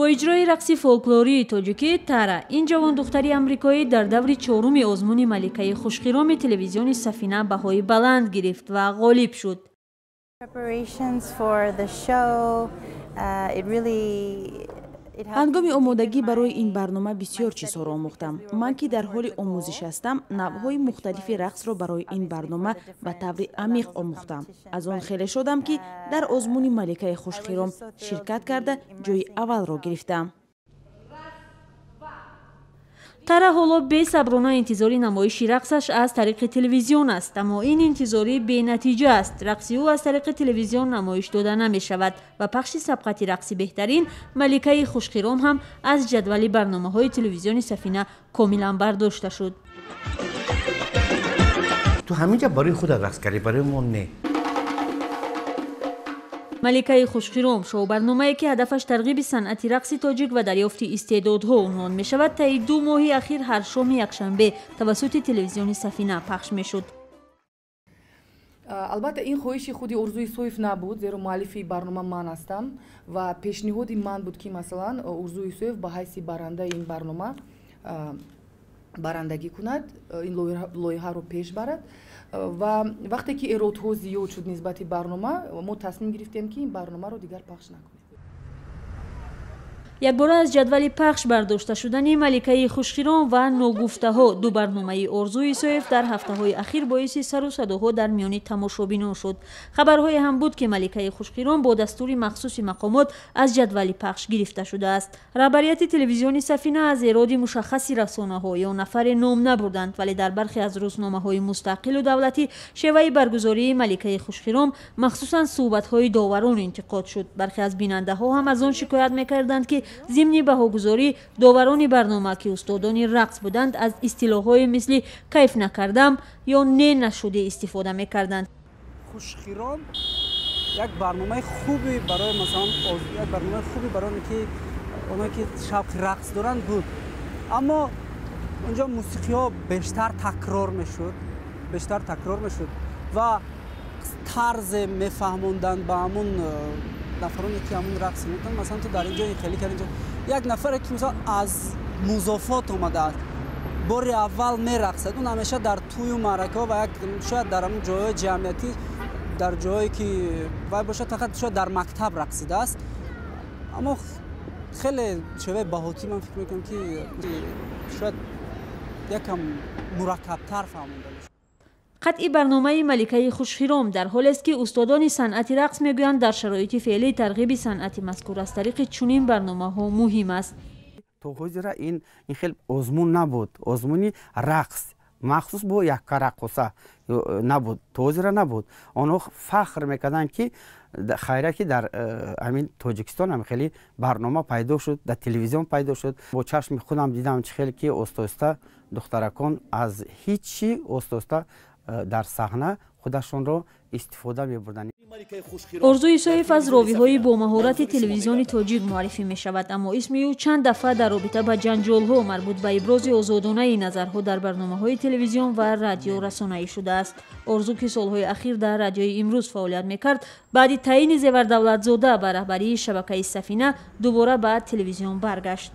با اجرای رقص فولکلوری تاجیکی تارا، این جوان دختری آمریکایی در دور چهارم آزمون ملکه خوشخرام تلویزیون سفینه بهای بلند گرفت و غالب شد. هنگام آمادگی برای این برنامه بسیار چیزها آموختم. من که در حال آموزش هستم، نوع‌های مختلف رقص را برای این برنامه به طور عمیق آموختم. از آن خیلی شدم که در آزمون ملکه خوشخرام شرکت کرده جای اول را گرفتم. تارا حالا بی‌صبرانه انتظار نمایش رقصش از طریق تلویزیون است، اما این انتظاری بی‌نتیجه است. رقص او از طریق تلویزیون نمایش داده نمی شود و پخش سبقت رقص بهترین ملکه خوشخرام هم از جدول برنامه‌های تلویزیون سفینه کاملا برداشته شد. تو همینجا برای خود رقص کردی، برای ما نه. ملکه خوشخرام شو برنامه‌ای که هدفش ترغیب صنعت رقص تاجیک و دریافت استعدادها عنوان می شود طی 2 ماه اخیر هر شام یکشنبه توسط تلویزیون سفینه پخش می شد. البته این خواهش خودی ارزوی سویف نبود، زیرا مؤلفی برنامه من هستم و پیشنهاد من بود که مثلا ارزوی سویف به حیث برنده این برنامه برندگی کند، این لایحه رو پیش برد و وقتی که ایرادها زیاد شد نسبت برنامه، ما تصمیم گرفتیم که این برنامه رو دیگر پخش نکنیم. یک بار از جدول پخش برداشته شدن ملکه خوشخرام و ناگفته ها، 2 برنامه ارزوی سویف در هفته های اخیر باعث سر و صداها در میان تماشابینان شد. خبرهای هم بود که ملکه خوشخرام با دستور مخصوص مقامات از جدول پخش گرفته شده است. رهبریت تلویزیون سفینه از ایراد مشخصی رسانه‌ها یا نفر نام نبردند، ولی در برخی از روزنامه‌های مستقل و دولتی شیوه برگزاری ملکه خوشخرام مخصوصا صحبت‌های داوران انتقاد شد. برخی از بیننده‌ها هم از آن شکایت می‌کردند که ضمن بهاگذاری داوران برنامه که استادان رقص بودند از اصطلاح‌های مثل کیف نکردم یا نه نشده استفاده می‌کردند. خوشخرام یک برنامه خوبی برای مثلا یک برنامه خوبی برای اونایی که شوق رقص دارن بود، اما اونجا موسیقی ها بیشتر تکرار میشد و طرز میفهموندن به همون نفرانی که همون رقص میکنن. مثلا تو در اینجا این خیلی اینجا یک نفر که مثلا از مضافات اومده است، بار اول میرقصد، اون همیشه در توی و معرکه و یک شاید در همون جای جمعیتی، در جایی که وای باشه فقط شاید در مکتب رقصیده است، اما خیلی شوی باهوتی من فکر میکنم که شاید یکم مرکب‌تر فهمونده میشه. قطعی برنامه ملکه خوشخرام در حالی است که استادان صنعت رقص میگویند در شرایط فعلی ترغیب صنعت مذکور از طریق چنین برنامه‌ها مهم است. تو حضور این خیلی آزمون نبود، آزمونی رقص مخصوص با یک رقصه نبود، توزیره نبود. آنها فخر میکردن که خیره که در همین تاجیکستان هم خیلی برنامه پیدا شد، در تلویزیون پیدا شد. با چشم خودم دیدم چه خیلی که استاد دخترکان از هیچی استاد در صحنه خودشون رو استفاده می‌بردن. ارزوی سویف از راوی‌های با مهارت تلویزیون تاجیک معرفی می‌شود، اما اسم او چند دفعه در رابطه با جنجال‌ها مربوط به ابراز آزادانه نظرها در برنامه‌های تلویزیون و رادیو رسانه‌ای شده است. ارزو که سال‌های اخیر در رادیوی امروز فعالیت می‌کرد، بعد تعیین زیور دولتزاده به رهبری شبکه سفینه دوباره به تلویزیون برگشت.